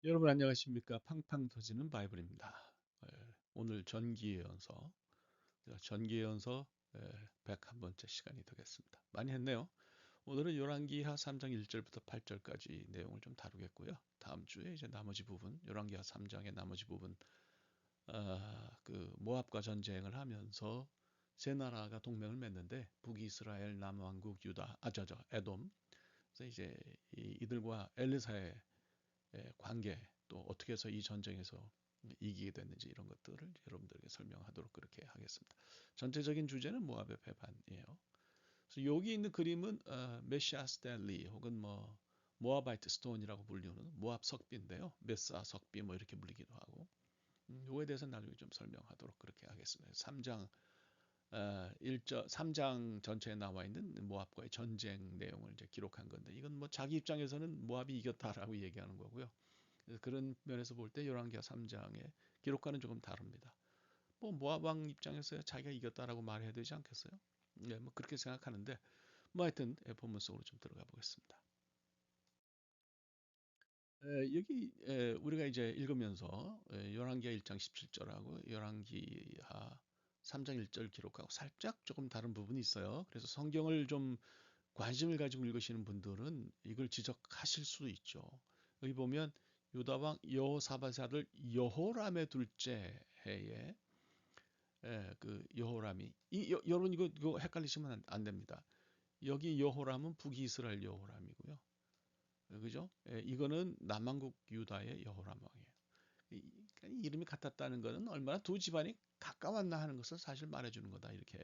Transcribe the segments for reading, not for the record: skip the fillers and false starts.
여러분 안녕하십니까? 팡팡 터지는 바이블입니다. 오늘 전기예언서 101번째 시간이 되겠습니다. 많이 했네요. 오늘은 열왕기하 3장 1절부터 8절까지 내용을 좀 다루겠고요. 다음 주에 이제 나머지 부분, 열왕기하 3장의 나머지 부분, 그 모압과 전쟁을 하면서 세 나라가 동맹을 맺는데 북이스라엘, 남왕국, 유다, 에돔. 그래서 이제 이들과 엘리사의 관계 또 어떻게 해서 이 전쟁에서 이기게 됐는지 이런 것들을 여러분들에게 설명하도록 그렇게 하겠습니다. 전체적인 주제는 모압의 배반이에요. 그래서 여기 있는 그림은 메시아 스탠리 혹은 뭐 모아바이트 스톤이라고 불리는 모압 석비인데요. 메사 석비 뭐 이렇게 불리기도 하고 요거에 대해서 나중에 좀 설명하도록 그렇게 하겠습니다. 3장 3장 전체에 나와 있는 모압과의 전쟁 내용을 이제 기록한 건데 이건 뭐 자기 입장에서는 모압이 이겼다라고 얘기하는 거고요. 그런 면에서 볼 때 열왕기하 3장의 기록과는 조금 다릅니다. 뭐 모압 왕 입장에서 자기가 이겼다라고 말해야 되지 않겠어요? 네, 뭐 그렇게 생각하는데 뭐 하여튼 본문 속으로 좀 들어가 보겠습니다. 여기 우리가 이제 읽으면서 열왕기하 1장 17절하고 열왕기하 3장 1절 기록하고 살짝 조금 다른 부분이 있어요. 그래서 성경을 좀 관심을 가지고 읽으시는 분들은 이걸 지적하실 수도 있죠. 여기 보면 유다 왕 여호사밧의 아들 여호람의 둘째 해에 그 여호람이 여러분 이거 헷갈리시면 안 됩니다. 여기 여호람은 북이스라엘 여호람이고요. 그죠? 이거는 남왕국 유다의 여호람 왕이에요. 그러니까 이름이 같았다는 것은 얼마나 두 집안이 가까웠나 하는 것을 사실 말해주는 거다 이렇게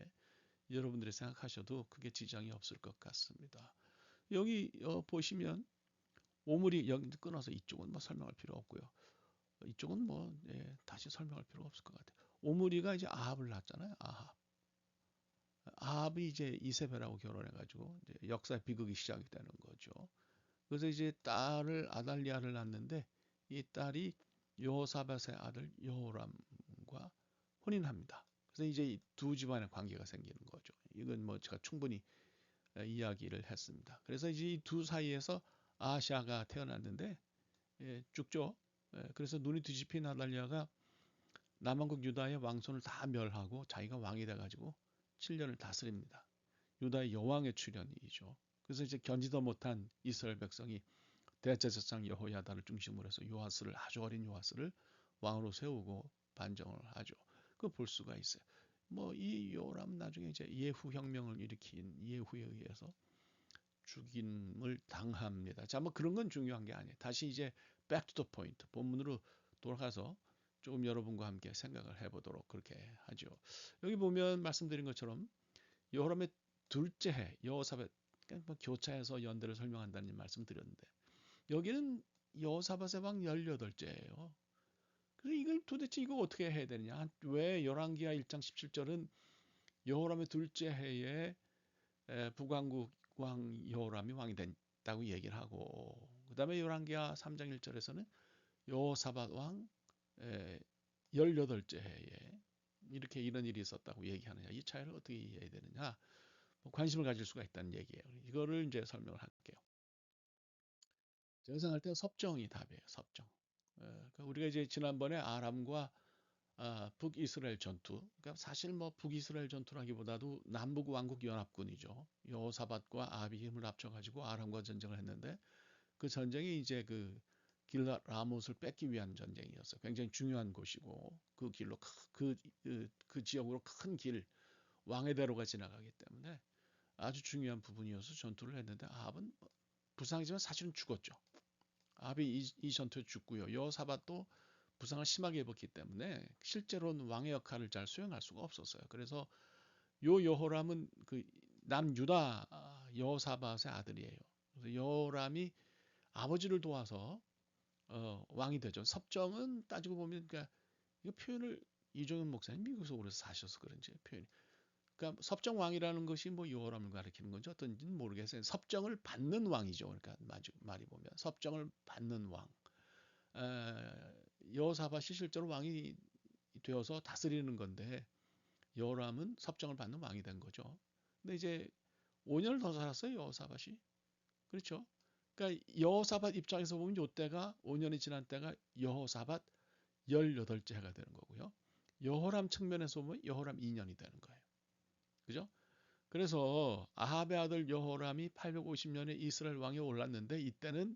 여러분들이 생각하셔도 크게 지장이 없을 것 같습니다. 여기 보시면 오물이 여기 끊어서 이쪽은 뭐 설명할 필요 없고요. 이쪽은 뭐 다시 설명할 필요가 없을 것 같아요. 오므리가 이제 아합을 낳았잖아요. 아합이 이제 이세벨하고 결혼해가지고 이제 역사의 비극이 시작이 되는 거죠. 그래서 이제 딸을 아달리아를 낳는데 이 딸이 여호사밧의 아들 여호람과 혼인합니다. 그래서 이제 두 집안의 관계가 생기는 거죠. 이건 뭐 제가 충분히 이야기를 했습니다. 그래서 이제 이 두 사이에서 아시아가 태어났는데 죽죠. 그래서 눈이 뒤집힌 아달리아가 남왕국 유다의 왕손을 다 멸하고 자기가 왕이 돼가지고 7년을 다스립니다. 유다의 여왕의 출현이죠. 그래서 이제 견디다 못한 이스라엘 백성이 대제사장 여호야다를 중심으로 해서 요아스를 아주 어린 요아스를 왕으로 세우고 반정을 하죠. 그 볼 수가 있어요. 뭐 이 요람 나중에 이제 예후 혁명을 일으킨 예후에 의해서 죽임을 당합니다. 자, 뭐 그런 건 중요한 게 아니에요. 다시 이제 back to the point 본문으로 돌아가서 조금 여러분과 함께 생각을 해보도록 그렇게 하죠. 여기 보면 말씀드린 것처럼 여호람의 둘째 해 여호사밧 그러니까 뭐 교차해서 연대를 설명한다는 말씀 드렸는데 여기는 여호사밧의 왕 18제예요. 그래서 이걸 도대체 이거 어떻게 해야 되느냐? 왜 열왕기하 1장 17절은 여호람의 둘째 해에 북왕국 왕 여호람이 왕이 됐다고 얘기를 하고 그다음에 열왕기하 3장 1절에서는 여호사밧 왕 18째 해에 이렇게 이런 일이 있었다고 얘기하느냐. 이 차이를 어떻게 이해해야 되느냐. 뭐 관심을 가질 수가 있다는 얘기예요. 이거를 이제 설명을 할게요. 제가 생각할 때 섭정이 답이에요. 섭정. 그러니까 우리가 이제 지난번에 아람과 북이스라엘 전투. 그러니까 사실 뭐 북이스라엘 전투라기보다도 남북 왕국 연합군이죠. 여호사밧과 아합이 힘을 합쳐가지고 아람과 전쟁을 했는데 그 전쟁이 이제 그 길랏 라못을 뺏기 위한 전쟁이었어요. 굉장히 중요한 곳이고 그 길로 그 지역으로 큰 길 왕의 대로가 지나가기 때문에 아주 중요한 부분이어서 전투를 했는데 아합은 부상이지만 사실은 죽었죠. 아합이 이 전투에 죽고요. 여호사밧도 부상을 심하게 입었기 때문에 실제로는 왕의 역할을 잘 수행할 수가 없었어요. 그래서 요 여호람은 그 남유다 여호사밧의 아들이에요. 그래서 여호람이 아버지를 도와서 왕이 되죠. 섭정은 따지고 보면 그러니까 이 표현을 이종현 목사님 미국에서 오래 사셔서 그런지 표현이 그러니까 섭정 왕이라는 것이 뭐 여호람을 가리키는 건지 어떤지는 모르겠어요. 섭정을 받는 왕이죠. 그러니까 말이 보면 섭정을 받는 왕. 여호사밧이 실제로 왕이 되어서 다스리는 건데 여호람은 섭정을 받는 왕이 된 거죠. 근데 이제 5년을 더 살았어요. 여호사밧이. 그렇죠? 그러니까 여호사밧 입장에서 보면 요때가 5년이 지난 때가 여호사밧 18째 해가 되는 거고요. 여호람 측면에서 보면 여호람 2년이 되는 거예요. 그죠? 그래서 아합의 아들 여호람이 850년에 이스라엘 왕에 올랐는데 이때는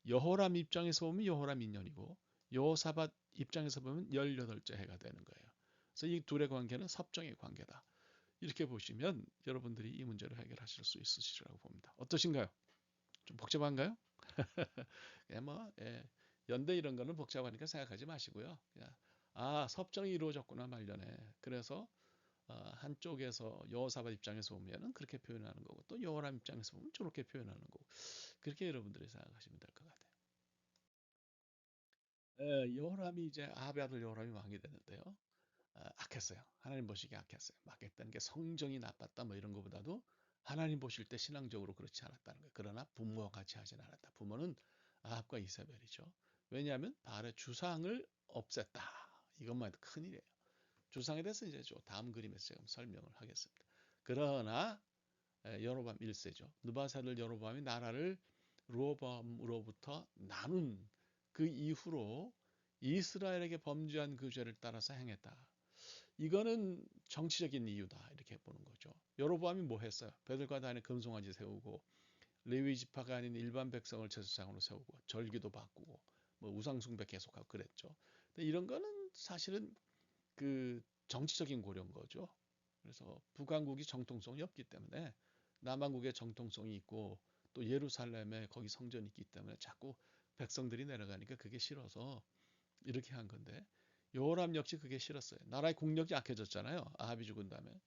여호람 입장에서 보면 여호람 2년이고 여호사밧 입장에서 보면 18째 해가 되는 거예요. 그래서 이 둘의 관계는 섭정의 관계다. 이렇게 보시면 여러분들이 이 문제를 해결하실 수 있으시라고 봅니다. 어떠신가요? 좀 복잡한가요? 그냥 연대 이런 거는 복잡하니까 생각하지 마시고요. 그냥 섭정이 이루어졌구나 말년에. 그래서 한쪽에서 여호사밧 입장에서 보면은 그렇게 표현하는 거고 또 여호람 입장에서 보면 저렇게 표현하는 거고 그렇게 여러분들이 생각하시면 될 것 같아요. 여호람이 이제 아합의 아들 여호람이 왕이 됐는데요. 악했어요. 하나님 보시기에 악했어요. 악했다는 게 성정이 나빴다 뭐 이런 것보다도 하나님 보실 때 신앙적으로 그렇지 않았다는 거예요. 그러나 부모와 같이 하진 않았다. 부모는 아합과 이세벨이죠. 왜냐하면 바알의 주상을 없앴다. 이것만 해도 큰일이에요. 주상에 대해서 이제 다음 그림에서 제가 설명을 하겠습니다. 그러나 여로보암 1세죠. 느바사들 여로보암이 나라를 르호보암으로부터 나눈 그 이후로 이스라엘에게 범죄한 그 죄를 따라서 행했다. 이거는 정치적인 이유다 이렇게 보는 거죠. 여로보암이 뭐 했어요? 베들과 단에 금송아지 세우고 레위 지파가 아닌 일반 백성을 제사장으로 세우고 절기도 바꾸고 뭐 우상숭배 계속하고 그랬죠. 근데 이런 거는 사실은 그 정치적인 고려인 거죠. 그래서 북왕국이 정통성이 없기 때문에 남왕국의 정통성이 있고 또 예루살렘에 거기 성전이 있기 때문에 자꾸 백성들이 내려가니까 그게 싫어서 이렇게 한 건데 여호람 역시 그게 싫었어요. 나라의 국력이 약해졌잖아요. 아합이 죽은 다음에.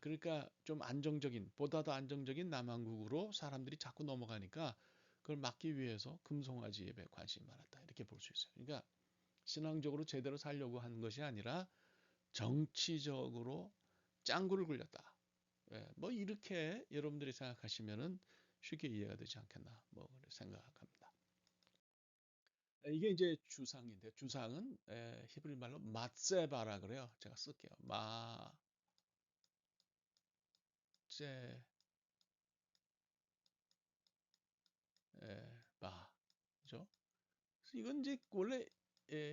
그러니까 좀 안정적인 보다 더 안정적인 남왕국으로 사람들이 자꾸 넘어가니까 그걸 막기 위해서 금송아지 예배에 관심이 많았다. 이렇게 볼 수 있어요. 그러니까 신앙적으로 제대로 살려고 하는 것이 아니라 정치적으로 짱구를 굴렸다. 뭐 이렇게 여러분들이 생각하시면은 쉽게 이해가 되지 않겠나 뭐 생각합니다. 이게 이제 주상인데 주상은 히브리 말로 마세바라 그래요. 제가 쓸게요. 마세바 그죠? 이건 이제 원래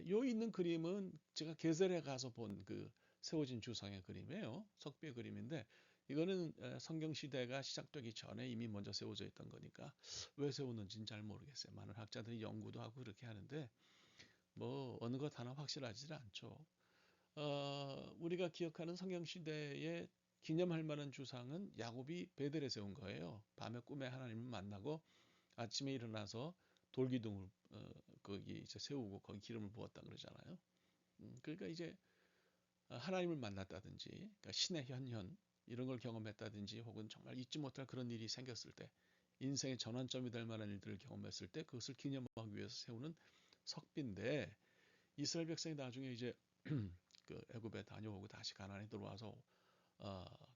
요 있는 그림은 제가 게셀에 가서 본 그 세워진 주상의 그림이에요. 석비의 그림인데 이거는 성경 시대가 시작되기 전에 이미 먼저 세워져 있던 거니까 왜 세웠는지는 잘 모르겠어요. 많은 학자들이 연구도 하고 그렇게 하는데 뭐 어느 것 하나 확실하지 않죠. 우리가 기억하는 성경 시대에 기념할 만한 주상은 야곱이 베델에 세운 거예요. 밤에 꿈에 하나님을 만나고 아침에 일어나서 돌기둥을 거기 이제 세우고 거기 기름을 부었다 그러잖아요. 그러니까 이제 하나님을 만났다든지 그러니까 신의 현현 이런 걸 경험했다든지 혹은 정말 잊지 못할 그런 일이 생겼을 때 인생의 전환점이 될 만한 일들을 경험했을 때 그것을 기념하기 위해서 세우는 석비인데 이스라엘 백성이 나중에 이제 그 애굽에 다녀오고 다시 가나안에 들어와서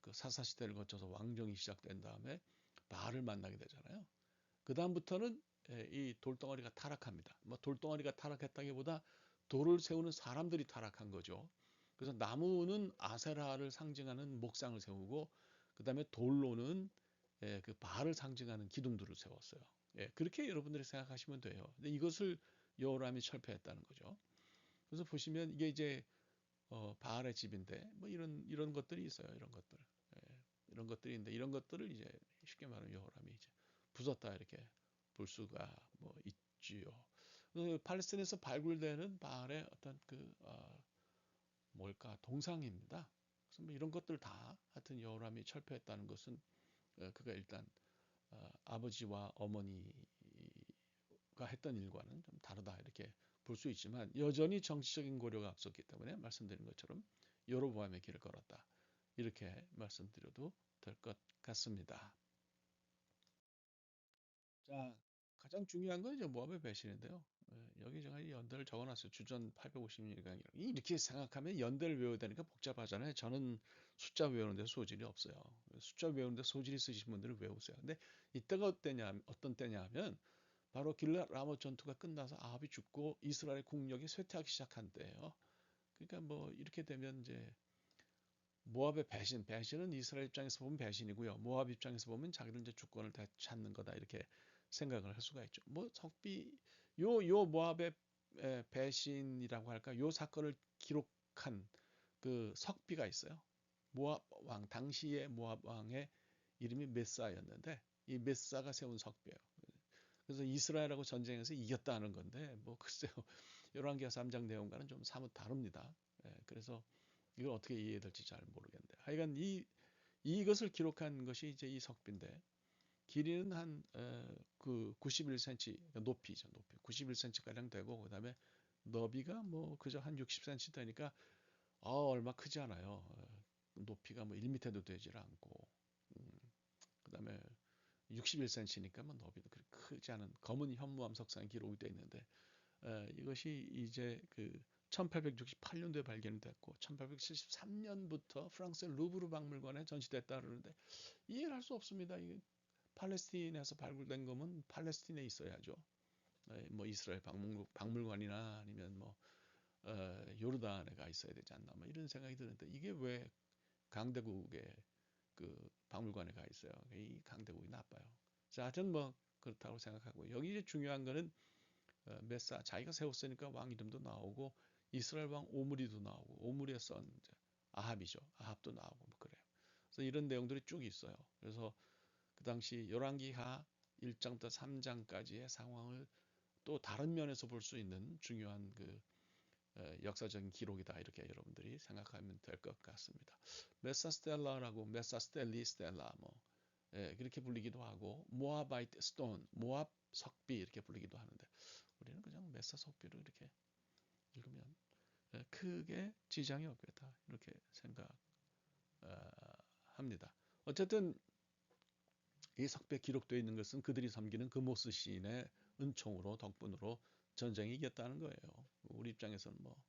그 사사 시대를 거쳐서 왕정이 시작된 다음에 바알을 만나게 되잖아요. 그 다음부터는 이 돌덩어리가 타락합니다. 뭐 돌덩어리가 타락했다기보다 돌을 세우는 사람들이 타락한 거죠. 그래서 나무는 아세라를 상징하는 목상을 세우고 그 다음에 돌로는 그 바알을 상징하는 기둥들을 세웠어요. 그렇게 여러분들이 생각하시면 돼요. 근데 이것을 여호람이 철폐했다는 거죠. 그래서 보시면 이게 이제 바알의 집인데 뭐 이런 것들이 있어요. 이런 것들. 예, 이런 것들이 있는데 이런 것들을 이제 쉽게 말하면 여호람이 이제 부쉈다 이렇게 볼 수가 뭐 있지요. 팔레스타인에서 발굴되는 바알의 어떤 뭘까 동상입니다. 그래서 뭐 이런 것들 다 하여튼 여호람이 철폐했다는 것은 그가 일단 아버지와 어머니가 했던 일과는 좀 다르다 이렇게 볼 수 있지만 여전히 정치적인 고려가 앞섰기 때문에 말씀드린 것처럼 여로보암의 길을 걸었다 이렇게 말씀드려도 될 것 같습니다. 자, 가장 중요한 건 이제 모압의 배신인데요. 여기 제가 연대를 적어놨어요. 주전 850일강 이렇게 생각하면 연대를 외워야 되니까 복잡하잖아요. 저는 숫자 외우는데 소질이 없어요. 숫자 외우는데 소질이 있으신 분들은 외우세요. 근데 이때가 어떤 때냐 하면 바로 길랏 라못 전투가 끝나서 아합이 죽고 이스라엘 국력이 쇠퇴하기 시작한 때예요. 그러니까 뭐 이렇게 되면 이제 모압의 배신은 이스라엘 입장에서 보면 배신이고요. 모압 입장에서 보면 자기들 이제 주권을 되찾는 거다 이렇게 생각을 할 수가 있죠. 뭐 석비 요 모압의 배신이라고 할까? 요 사건을 기록한 그 석비가 있어요. 모압 왕 당시의 모압 왕의 이름이 메사였는데 이 메사가 세운 석비예요. 그래서 이스라엘하고 전쟁에서 이겼다는 건데 뭐 글쎄요. 열왕기하 3장 내용과는 좀 사뭇 다릅니다. 그래서 이걸 어떻게 이해해야 될지 잘 모르겠는데 하여간 이것을 기록한 것이 이제 이 석비인데 길이는 한 그 91cm 그러니까 높이죠. 높이 91cm 가량 되고 그다음에 너비가 뭐 그저 한 60cm 되니까 얼마 크지 않아요. 높이가 뭐 1m도 되질 않고 그다음에 61cm니까 뭐 너비도 그렇게 크지 않은 검은 현무암 석상에 기록이 되어 있는데 이것이 이제 그 1868년도에 발견이 됐고 1873년부터 프랑스 루브르 박물관에 전시됐다 그러는데 이해를 할 수 없습니다. 이게 팔레스틴에서 발굴된 거면 팔레스틴에 있어야죠. 뭐 이스라엘 박물관이나 아니면 뭐 요르단에 가 있어야 되지 않나 뭐 이런 생각이 드는데 이게 왜 강대국의 그 박물관에 가 있어요. 이 강대국이 나빠요. 자, 하여튼 뭐 그렇다고 생각하고 여기 이제 중요한 거는 메사 자기가 세웠으니까 왕 이름도 나오고 이스라엘 왕 오므리도 나오고 오므리의 son 이제 아합이죠. 아합도 나오고 뭐 그래요. 그래서 이런 내용들이 쭉 있어요. 그래서 그 당시 열왕기하 1장부터 3장까지의 상황을 또 다른 면에서 볼 수 있는 중요한 그 역사적인 기록이다 이렇게 여러분들이 생각하면 될 것 같습니다. 메사스텔라라고 메사스텔리 스텔라 뭐 그렇게 불리기도 하고 모아바이트 스톤 모압 석비 이렇게 불리기도 하는데 우리는 그냥 메사 석비로 이렇게 읽으면 크게 지장이 없겠다 이렇게 생각합니다. 어쨌든 이 석배에 기록되어 있는 것은 그들이 섬기는 금오스 시인의 은총으로 덕분으로 전쟁이 이겼다는 거예요. 우리 입장에서는 뭐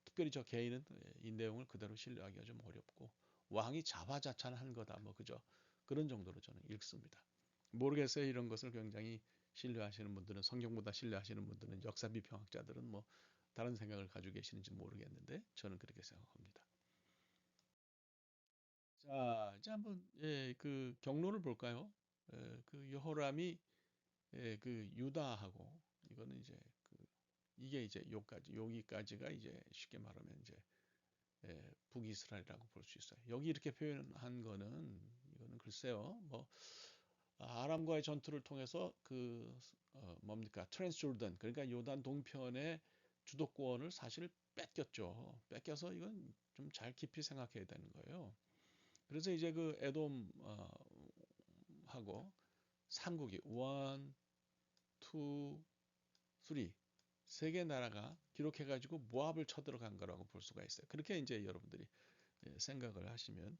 특별히 저 개인은 이 내용을 그대로 신뢰하기가 좀 어렵고 왕이 자화자찬한 거다 뭐 그저 그런 정도로 저는 읽습니다. 모르겠어요. 이런 것을 굉장히 신뢰하시는 분들은 성경보다 신뢰하시는 분들은 역사 비평학자들은 뭐 다른 생각을 가지고 계시는지 모르겠는데 저는 그렇게 생각합니다. 자, 이제 한번 그 경로를 볼까요? 그 여호람이 그 유다하고 이거는 이제 그 이게 이제 여기까지가 이제 쉽게 말하면 이제 북이스라엘이라고 볼 수 있어요. 여기 이렇게 표현한 거는 이거는 글쎄요. 뭐 아람과의 전투를 통해서 그 뭡니까 트랜스조던 그러니까 요단 동편의 주도권을 사실 뺏겼죠. 뺏겨서 이건 좀 잘 깊이 생각해야 되는 거예요. 그래서 이제 그 에돔 하고 삼국이 원, 투, 쓰리 세 개 나라가 기록해가지고 모압을 쳐들어간 거라고 볼 수가 있어요. 그렇게 이제 여러분들이 생각을 하시면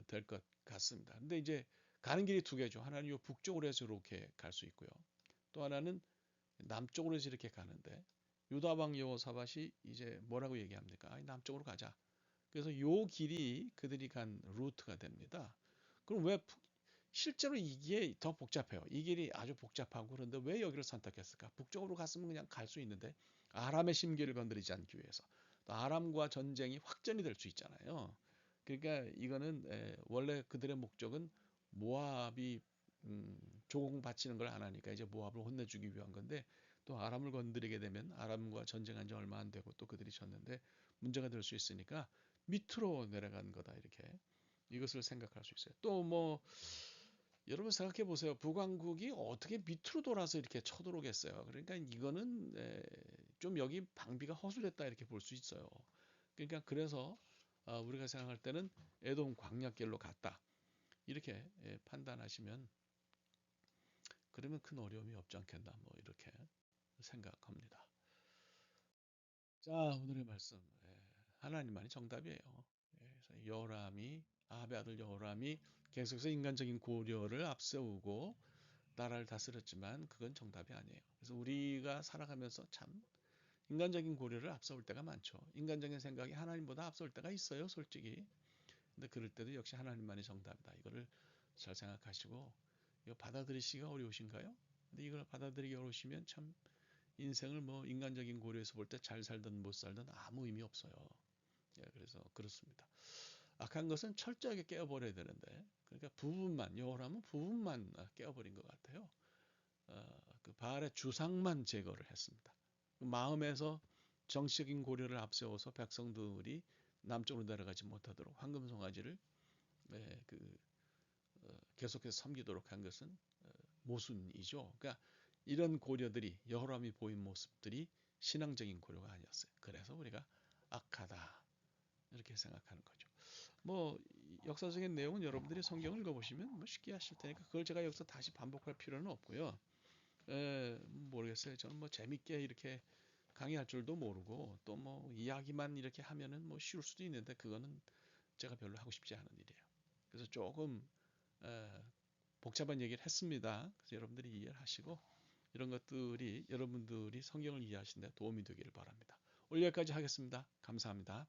될 것 같습니다. 근데 이제 가는 길이 두 개죠. 하나는 요 북쪽으로 해서 이렇게 갈 수 있고요. 또 하나는 남쪽으로 해서 이렇게 가는데 유다 왕 여호사밧이 이제 뭐라고 얘기합니까? 아니, 남쪽으로 가자. 그래서 요 길이 그들이 간 루트가 됩니다. 그럼 왜 실제로 이게 더 복잡해요. 이 길이 아주 복잡하고 그런데 왜 여기를 선택했을까? 북쪽으로 갔으면 그냥 갈 수 있는데 아람의 심기를 건드리지 않기 위해서 또 아람과 전쟁이 확전이 될 수 있잖아요. 그러니까 이거는 원래 그들의 목적은 모압이 조공 바치는 걸 안 하니까 이제 모압을 혼내주기 위한 건데 또 아람을 건드리게 되면 아람과 전쟁한 지 얼마 안 되고 또 그들이 졌는데 문제가 될 수 있으니까 밑으로 내려간 거다 이렇게 이것을 생각할 수 있어요. 또 뭐 여러분 생각해 보세요. 북왕국이 어떻게 밑으로 돌아서 이렇게 쳐들어오겠어요. 그러니까 이거는 좀 여기 방비가 허술했다 이렇게 볼 수 있어요. 그러니까 그래서 우리가 생각할 때는 에돔 광야길로 갔다 이렇게 판단하시면 그러면 큰 어려움이 없지 않겠나 뭐 이렇게 생각합니다. 자 오늘의 말씀 하나님만이 정답이에요. 그래서 여호람이 아합의 아들 여호람이 계속해서 인간적인 고려를 앞세우고 나라를 다스렸지만 그건 정답이 아니에요. 그래서 우리가 살아가면서 참 인간적인 고려를 앞세울 때가 많죠. 인간적인 생각이 하나님보다 앞설 때가 있어요, 솔직히. 근데 그럴 때도 역시 하나님만이 정답이다. 이거를 잘 생각하시고 이거 받아들이시기가 어려우신가요? 근데 이걸 받아들이기 어려우시면 참 인생을 뭐 인간적인 고려에서 볼 때 잘 살든 못 살든 아무 의미 없어요. 그래서 그렇습니다. 악한 것은 철저하게 깨어버려야 되는데 그러니까 부분만 여호람은 부분만 깨어버린 것 같아요. 그 바알의 주상만 제거를 했습니다. 마음에서 정치적인 고려를 앞세워서 백성들이 남쪽으로 내려가지 못하도록 황금 송아지를 계속해서 섬기도록 한 것은 모순이죠. 그러니까 이런 고려들이 여호람이 보인 모습들이 신앙적인 고려가 아니었어요. 그래서 우리가 악하다 이렇게 생각하는 거죠. 뭐 역사적인 내용은 여러분들이 성경을 읽어보시면 뭐 쉽게 하실 테니까 그걸 제가 여기서 다시 반복할 필요는 없고요. 모르겠어요. 저는 뭐 재밌게 이렇게 강의할 줄도 모르고 또 뭐 이야기만 이렇게 하면은 뭐 쉬울 수도 있는데 그거는 제가 별로 하고 싶지 않은 일이에요. 그래서 조금 복잡한 얘기를 했습니다. 그래서 여러분들이 이해를 하시고 이런 것들이 여러분들이 성경을 이해하시는 데 도움이 되기를 바랍니다. 오늘 여기까지 하겠습니다. 감사합니다.